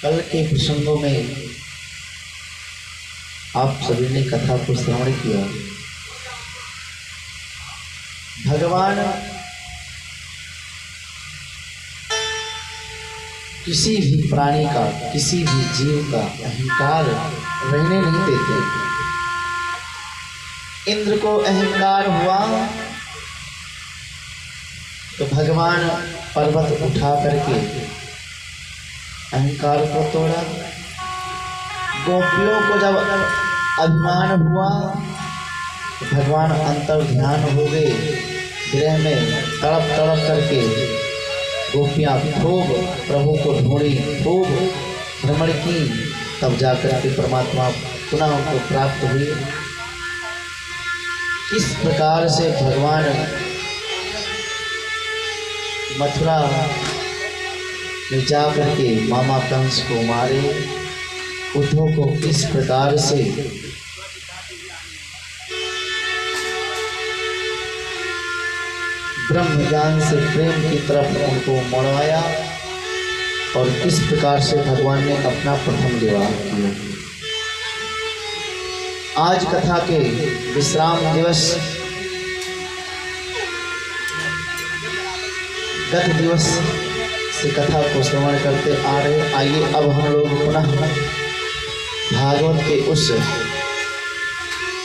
कल के प्रसंगों में आप सभी ने कथा को श्रवण किया। भगवान किसी भी प्राणी का, किसी भी जीव का अहंकार रहने नहीं देते। इंद्र को अहंकार हुआ तो भगवान पर्वत उठा करके अहंकार को तोड़ा। गोपियों को जब अभिमान हुआ तो भगवान अंतर ध्यान हो गए। गृह में तड़प तड़प करके गोपियाँ खूब प्रभु को ढूंढी, खूब भ्रमण की, तब जाकर के परमात्मा पुनः उनको प्राप्त हुए। किस प्रकार से भगवान मथुरा में जा करके मामा कंस को मारे, उद्धव को किस प्रकार से ब्रह्म ज्ञान से प्रेम की तरफ उनको मोड़वाया, और किस प्रकार से भगवान ने अपना प्रथम विवाह किया। आज कथा के विश्राम दिवस, गत दिवस से कथा को श्रवण करते आ रहे। आइए अब हम लोग पुनः भागवत के उस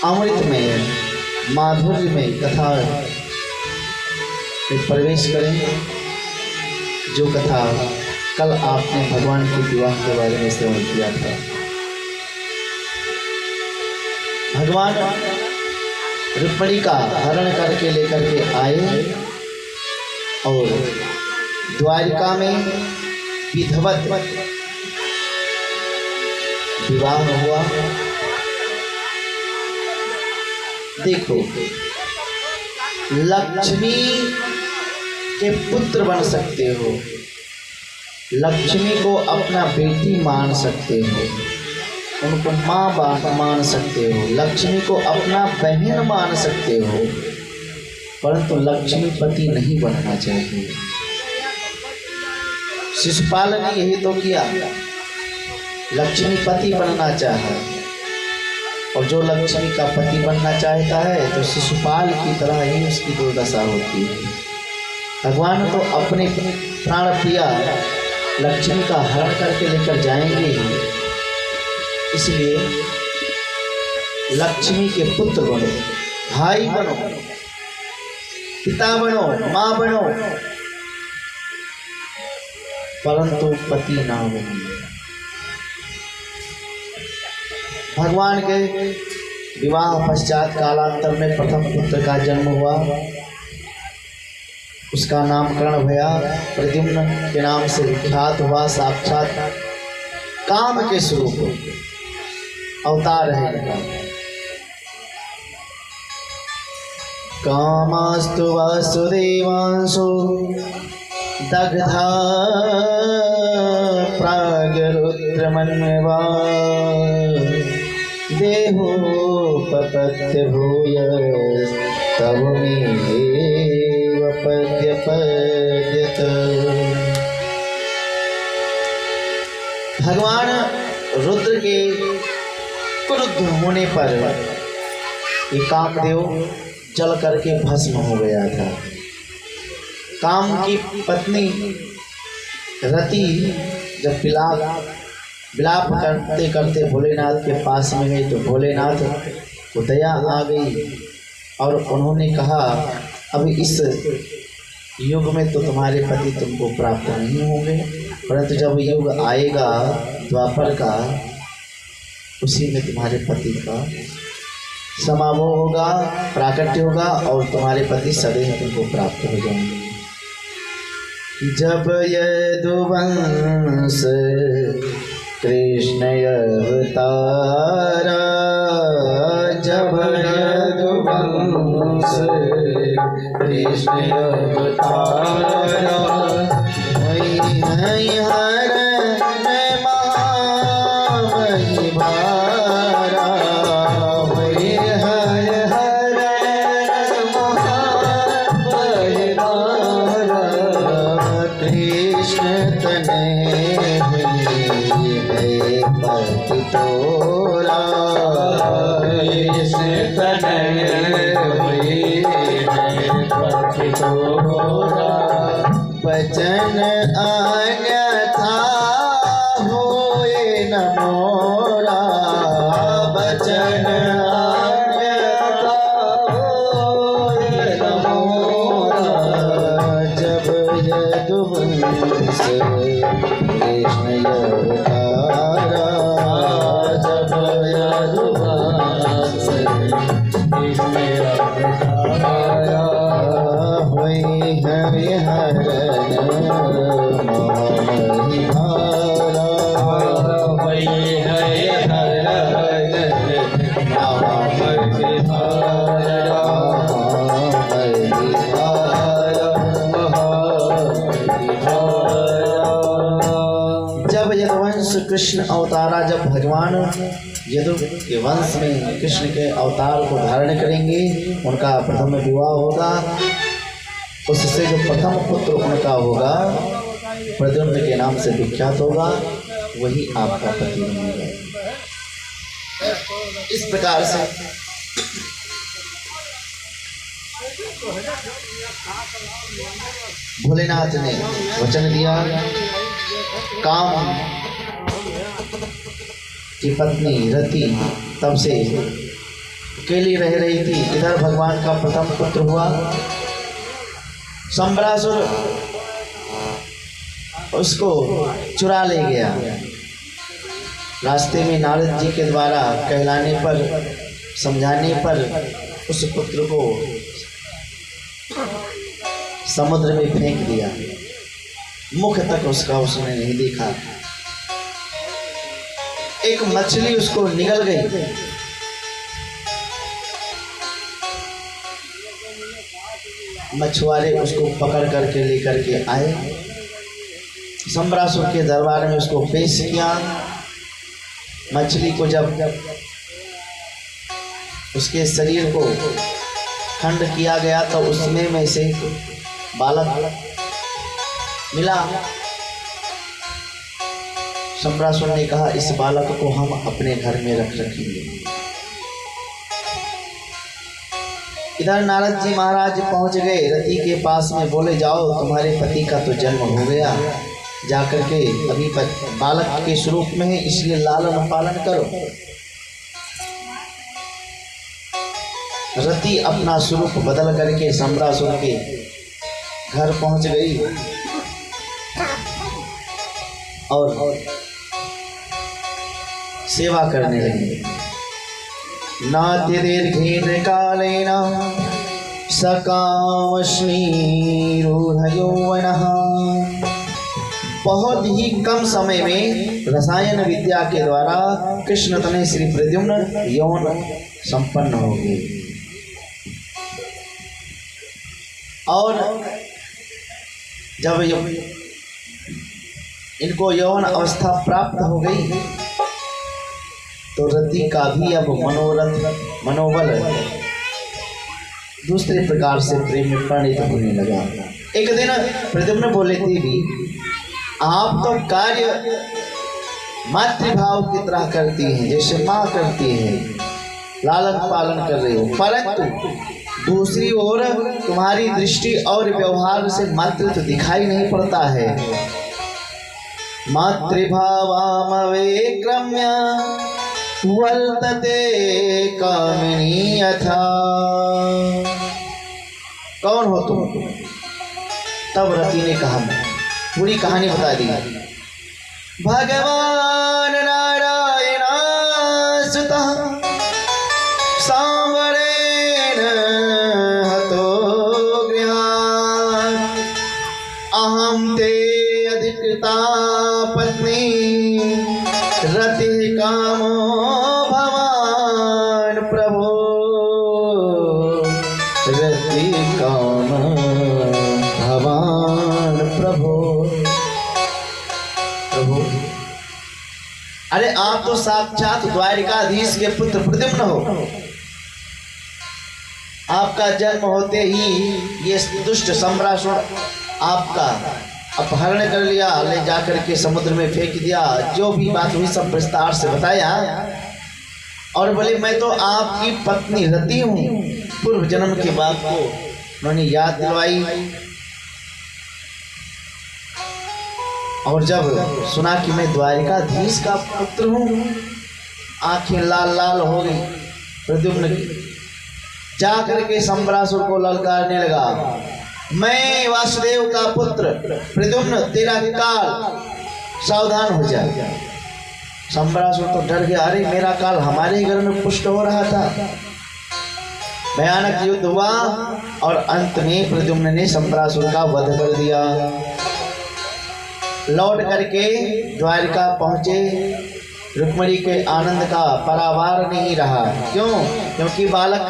अमृतमय माधुर्यमय कथा में प्रवेश करें, जो कथा कल आपने भगवान के विवाह के बारे में श्रवण किया था। भगवान रुक्मिणी का हरण करके लेकर के आए और द्वारिका में विधवत विवाह हुआ। देखो, लक्ष्मी के पुत्र बन सकते हो, लक्ष्मी को अपना बेटी मान सकते हो, उनको माँ मान सकते हो, लक्ष्मी को अपना बहन मान सकते हो, परंतु लक्ष्मीपति नहीं बनना चाहिए। शिशुपाल ने यही तो किया, लक्ष्मीपति बनना चाहा, और जो लक्ष्मी का पति बनना चाहता है तो शिशुपाल की तरह ही उसकी दुर्दशा होती है। भगवान तो अपने प्राण प्रिया लक्ष्मी का हरण करके लेकर जाएंगे ही, इसलिए लक्ष्मी के पुत्र बनो, भाई बनो, पिता बनो, माँ बनो, परंतु पति ना बनो। भगवान के विवाह पश्चात कालांतर में प्रथम पुत्र का जन्म हुआ। उसका नामकरण भया, प्रद्युम्न के नाम से विख्यात हुआ। साक्षात काम के स्वरूप अवतार है इनका। कामास्तु वासुदेवांशो दग्धा प्राग्रुद्रमन्वा देहो पपत्य भूय तव मेव पद्य पद्यत। भगवान रुद्र के क्रुद्ध होने पर ये कामदेव जल करके भस्म हो गया था। काम की पत्नी रति जब विलाप करते करते भोलेनाथ के पास में गई तो भोलेनाथ को दया आ गई और उन्होंने कहा, अभी इस युग में तो तुम्हारे पति तुमको प्राप्त नहीं होंगे, परंतु जब युग आएगा द्वापर का, उसी में तुम्हारे पति का समारोह होगा, प्राकट्य होगा और तुम्हारे पति सदैव तुमको प्राप्त हो जाएंगे। जब यदुवंश कृष्ण अवतारा, जब यदुवंश कृष्ण अवतारा, वही हर में महामहिमा कृष्ण तने हुई तोरा कृष्ण तनय हुई पति तोरा वचन अन्यथा होए न मोरा वचन अन्यथा होए न मोरा जब यदुवंश कृष्ण अवतारा जब यदुवंश कृष्ण अवतारा होई हरिहरन महामहिधारा वही है हर जब यदुवंश कृष्ण अवतारा, जब भगवान यदु के वंश में कृष्ण के अवतार को धारण करेंगे, उनका प्रथम विवाह होगा। उससे जो प्रथम पुत्र उनका होगा प्रद्युम्न के नाम से विख्यात होगा, वही आपका पति बनेगा। इस प्रकार से भोलेनाथ ने वचन दिया। काम की पत्नी रति तब से अकेली रह रही थी। इधर भगवान का प्रथम पुत्र हुआ। शंबरासुर उसको चुरा ले गया। रास्ते में नारद जी के द्वारा कहलाने पर, समझाने पर उस पुत्र को समुद्र में फेंक दिया। मुख तक उसका उसने नहीं देखा। एक मछली उसको निगल गई। मछुआरे उसको पकड़ करके लेकर के आए, शंबरासुर के दरबार में उसको पेश किया। मछली को जब उसके शरीर को खंड किया गया तो उसमें में से बालक मिला। शंबरासुर ने कहा, इस बालक को हम अपने घर में रखेंगे। इधर नारद जी महाराज पहुंच गए रति के पास में। बोले, जाओ तुम्हारे पति का तो जन्म हो गया, जाकर के अभी बालक के स्वरूप में है, इसलिए लालन पालन करो। रति अपना स्वरूप बदल करके शंबरासुर के घर पहुंच गई और सेवा करने लगी। नात्यदीर्घेन कालेन सकामश्नीरूढयौवनः। बहुत ही कम समय में रसायन विद्या के द्वारा कृष्ण तनय श्री प्रद्युम्न यौन संपन्न हो गए। और जब इनको यौन अवस्था प्राप्त हो गई तो रति का भी अब मनोबल दूसरे प्रकार से प्रेम में परिणित होने लगा। एक दिन प्रद्युम्न बोले, देवी आप तो कार्य मातृभाव की तरह करती हैं, जैसे माँ करती है, लालन पालन कर रही हो, परंतु दूसरी ओर तुम्हारी दृष्टि और व्यवहार से मातृत्व दिखाई नहीं पड़ता है। मातृभावामवेक्रम्य वर्तते कामिनी यथा। कौन हो तुम? तब रति ने कहा, पूरी कहानी बता दी। भगवान नारायण सुतः सांवरेण हतो गृहात्। अहं ते अधिकृता पत्नी रति कामो भवान प्रभो। रति काम भवान प्रभो। प्रभु, अरे आप तो साक्षात द्वारिकाधीश के पुत्र प्रद्युम्न हो। आपका जन्म होते ही ये दुष्ट शंबरासुर आपका अपहरण कर लिया, ले जाकर के समुद्र में फेंक दिया। जो भी बात हुई सब विस्तार से बताया और बोले मैं तो आपकी पत्नी रति हूँ। पूर्व जन्म की बात को उन्होंने याद दिलवाई और जब सुना कि मैं द्वारिकाधीश का पुत्र हूँ, आंखें लाल लाल हो गई प्रद्युम्न की। जा करके शंबरासुर को ललकारने लगा, मैं वासुदेव का पुत्र प्रद्युम्न, तेरा काल, सावधान हो जा। शंबरासुर तो डर गया, अरे मेरा काल हमारे घर में पुष्ट हो रहा था। भयानक युद्ध हुआ और अंत में प्रद्युम्न ने शंबरासुर का वध कर दिया। लौट करके द्वारिका पहुंचे, रुक्मिणी के आनंद का परावार नहीं रहा। क्यों? क्योंकि बालक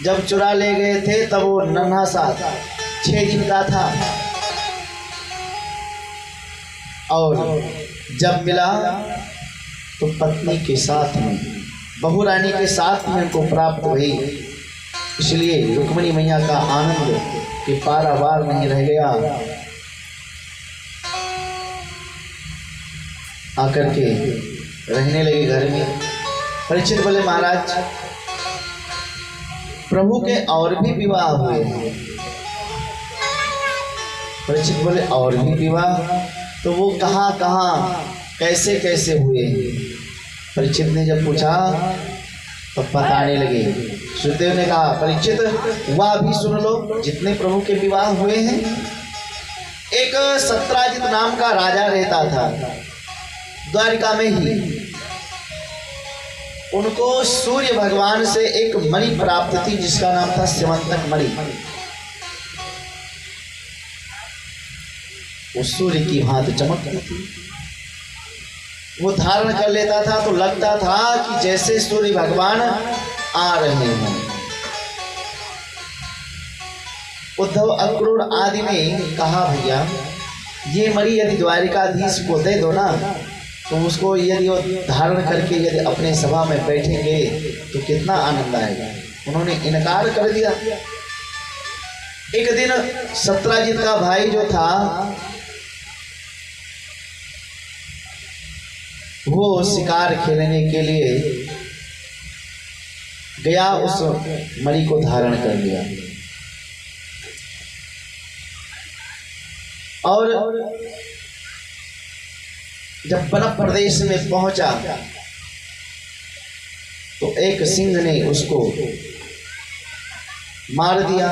जब चुरा ले गए थे तब वो नन्हा सा 6 दिन का था और जब मिला तो पत्नी के साथ में, बहू रानी के साथ में उनको प्राप्त हुई। इसलिए रुक्मिणी मैया का आनंद के पारावार नहीं रह गया। आकर के रहने लगे घर में। परीक्षित बोले महाराज प्रभु के और भी विवाह हुए हैं। परीक्षित बोले और भी विवाह? तो वो कहाँ कहाँ कैसे कैसे हुए? परीक्षित ने जब पूछा तो बताने लगे। सुखदेव ने कहा परीक्षित वह भी सुन लो जितने प्रभु के विवाह हुए हैं। एक सत्राजित नाम का राजा रहता था द्वारिका में ही। उनको सूर्य भगवान से एक मणि प्राप्त थी जिसका नाम था स्यवंतक मणि। वो सूर्य की भांति चमकती थी। वो धारण कर लेता था तो लगता था कि जैसे सूर्य भगवान आ रहे हैं। उद्धव अक्रूर आदि ने कहा भैया ये मणि यदि द्वारिकाधीश को दे दो ना तो उसको यदि वो धारण करके यदि अपने सभा में बैठेंगे तो कितना आनंद आएगा। उन्होंने इनकार कर दिया। एक दिन सत्राजित का भाई जो था वो शिकार खेलने के लिए गया, उस मणि को धारण कर लिया और जब वन प्रदेश में पहुंचा तो एक सिंह ने उसको मार दिया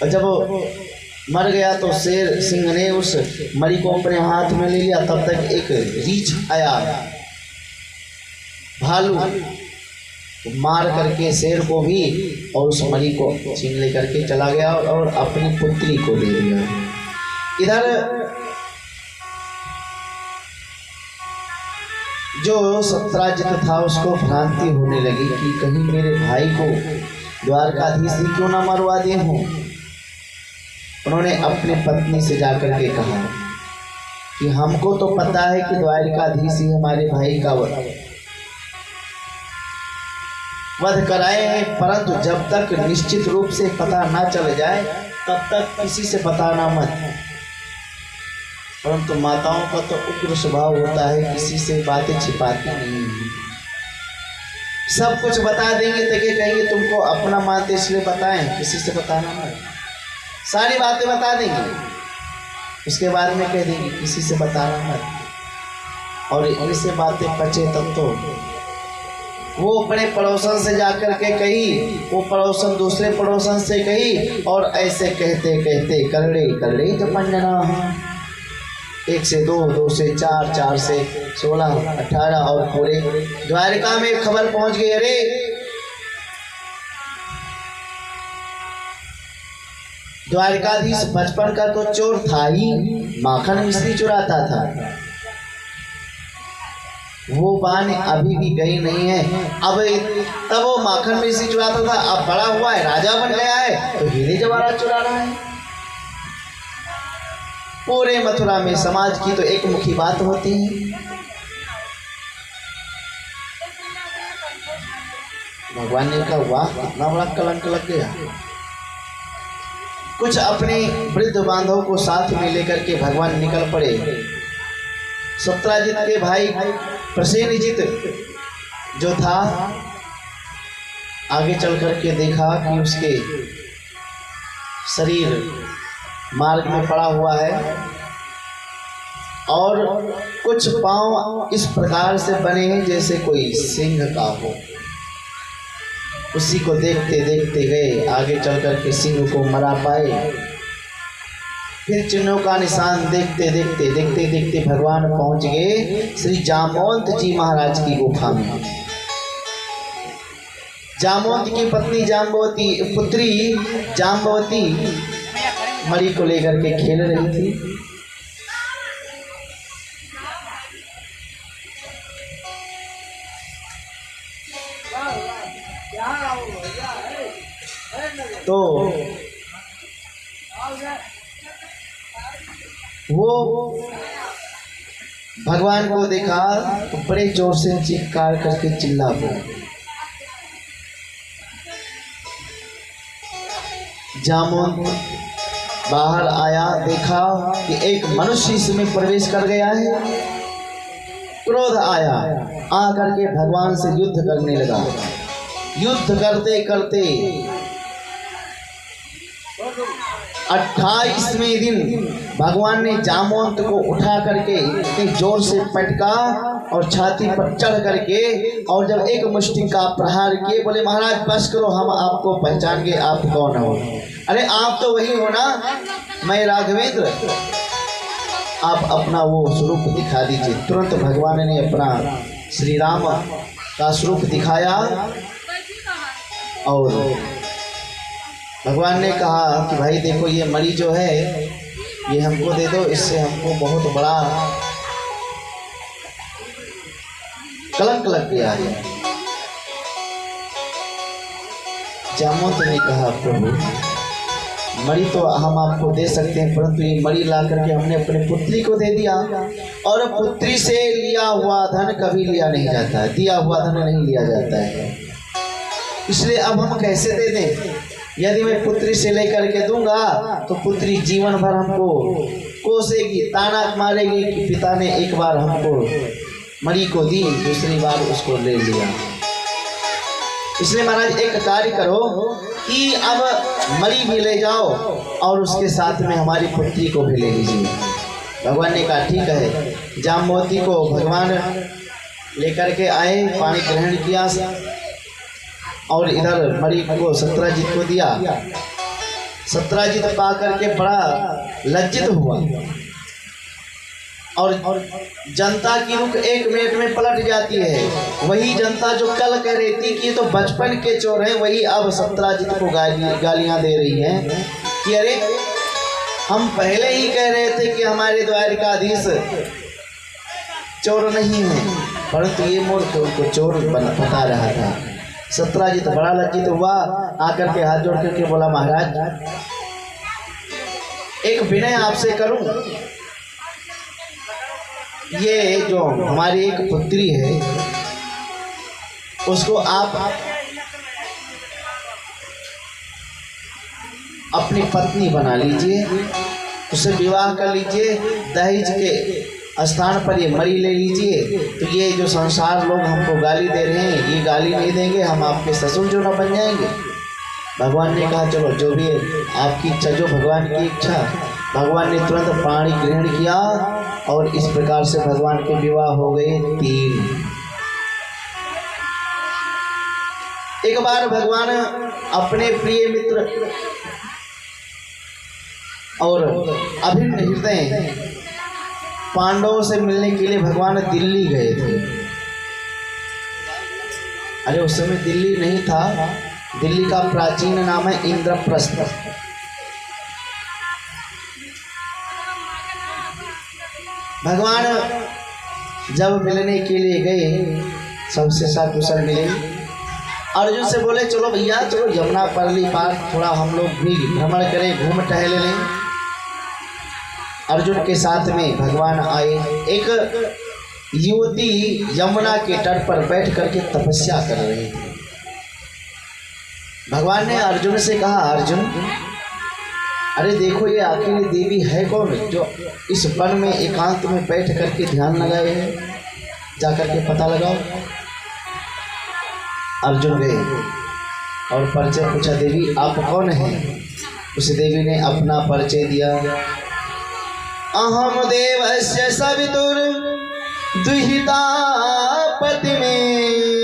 और जब मर गया तो शेर सिंह ने उस मणि को अपने हाथ में ले लिया। तब तक एक रीछ आया, भालू, मार करके शेर को भी और उस मणि को छीन ले करके चला गया और अपनी पुत्री को ले लिया। इधर जो सत्राजित था उसको भ्रांति होने लगी कि कहीं मेरे भाई को द्वारकाधीश ही क्यों ना मरवा दे हूं। उन्होंने अपने पत्नी से जाकर के कहा कि हमको तो पता है कि द्वारिकाधीश ही हमारे भाई का वध कराए हैं, परंतु जब तक निश्चित रूप से पता ना चल जाए तब तक किसी से बताना मत। परंतु माताओं का तो उग्र स्वभाव होता है, किसी से बातें छिपाती नहीं है। सब कुछ बता देंगे तो क्या कहेंगे तुमको अपना मानते इसलिए बताएं, किसी से बताना मत। सारी बातें बता देंगे, उसके बाद में कह देंगे किसी से बताना मत। और इनसे बातें पचे तब तो वो अपने पड़ोसन से जाकर के कही, वो पड़ोसन दूसरे पड़ोसन से कही और ऐसे कहते कहते करड़े करड़े जपंजना। 1 से 2, 2 से 4, 4 से 16, 18 और पूरे द्वारिका में खबर पहुंच गई। अरे द्वारिकाधीश बचपन का तो चोर था ही, माखन मिश्री चुराता था। वो बान अभी भी गई नहीं है। अब तब वो माखन मिश्री चुराता था, अब बड़ा हुआ है, राजा बन गया है तो हीरे जवाहरात चुरा रहा है। पूरे मथुरा में समाज की तो एक मुखी बात होती है। भगवान ने कहा वाह कितना बड़ा कलंक लग गया। कुछ अपने वृद्ध बांधवों को साथ में लेकर के भगवान निकल पड़े। सत्राजित के भाई प्रसेनजित जो था, आगे चल करके देखा कि उसके शरीर मार्ग में पड़ा हुआ है और कुछ पांव इस प्रकार से बने हैं जैसे कोई सिंह का हो। उसी को देखते देखते गए, आगे चल करके सिंह को मरा पाए। फिर चिन्हों का निशान देखते देखते देखते देखते भगवान पहुंच गए श्री जामवंत जी महाराज की गुफा में। जामवंत की पत्नी जाम्बवती, पुत्री जाम्बवती मणि को लेकर के खेल रही थी। तो वो भगवान को देखा तो बड़े जोर से चित्कार करके चिल्ला पड़ा। जामुन बाहर आया, देखा कि एक मनुष्य इसमें प्रवेश कर गया है। क्रोध आया, आकर के भगवान से युद्ध करने लगा। युद्ध करते करते 28वें दिन भगवान ने जामवंत को उठा करके इतनी जोर से पटका और छाती पर चढ़ करके, और जब एक मुष्टि का प्रहार किए, बोले महाराज बस करो, हम आपको पहचान गए, आप कौन हो? अरे आप तो वही हो ना, मैं राघवेंद्र, आप अपना वो स्वरूप दिखा दीजिए। तुरंत भगवान ने अपना श्री राम का स्वरूप दिखाया और भगवान ने कहा कि भाई देखो, ये मणि जो है ये हमको दे दो, इससे हमको बहुत बड़ा कलंक लग गया है। जामवंत ने कहा प्रभु, मणि तो हम आपको दे सकते हैं, परंतु ये मणि ला करके हमने अपने पुत्री को दे दिया, और पुत्री से लिया हुआ धन कभी लिया नहीं जाता है, दिया हुआ धन नहीं लिया जाता है, इसलिए अब हम कैसे दे दें? यदि मैं पुत्री से लेकर के दूंगा तो पुत्री जीवन भर हमको कोसेगी, ताना मारेगी कि पिता ने एक बार हमको मणि को दी, दूसरी बार उसको ले लिया। इसलिए महाराज एक कार्य करो कि अब मणि भी ले जाओ और उसके साथ में हमारी पुत्री को भी ले लीजिए। भगवान ने कहा ठीक है। जाम्बवती को भगवान लेकर के आए, पानी ग्रहण किया और इधर मणि को सत्राजित को दिया। सत्राजित पा करके बड़ा लज्जित हुआ और जनता की रुख 1 मिनट में पलट जाती है। वही जनता जो कल कह रही थी कि तो बचपन के चोर हैं, वही अब सत्राजित को गालियां दे रही हैं कि अरे हम पहले ही कह रहे थे कि हमारे द्वारिकाधीश चोर नहीं है, परंतु ये मूर्ख उनको चोर बता रहा था। सत्राजित बड़ा लज्जित हुआ, आकर के हाथ जोड़ करके बोला महाराज एक विनय आपसे करूं, ये जो हमारी एक पुत्री है उसको आप अपनी पत्नी बना लीजिए, उससे विवाह कर लीजिए, दहेज के स्थान पर ये मणि ले लीजिए, तो ये जो संसार लोग हमको गाली दे रहे हैं ये गाली नहीं देंगे, हम आपके ससुर जो न बन जाएंगे। भगवान ने कहा चलो जो भी आपकी इच्छा, जो भगवान की इच्छा। भगवान ने तुरंत पानी ग्रहण किया और इस प्रकार से भगवान के विवाह हो गए 3। एक बार भगवान अपने प्रिय मित्र और अभिन्न हृदय पांडवों से मिलने के लिए भगवान दिल्ली गए थे। अरे उस समय दिल्ली नहीं था, दिल्ली का प्राचीन नाम है इंद्रप्रस्थ। भगवान जब मिलने के लिए गए, सबसे सकुशल मिले। अर्जुन से बोले चलो भैया चलो यमुना परली पार थोड़ा हम लोग भी भ्रमण करें, घूम टहल लें। अर्जुन के साथ में भगवान आए। एक युवती यमुना के तट पर बैठ करके तपस्या कर रही थी। भगवान ने अर्जुन से कहा अर्जुन अरे देखो ये आखिर ये देवी है कौन जो इस वन में एकांत में बैठ करके ध्यान लगाए हैं, जाकर के पता लगाओ। अर्जुन गए और परिचय पूछा, देवी आप कौन हैं? उस देवी ने अपना परिचय दिया, अहम देवस्य सवितुर दुहिता पति में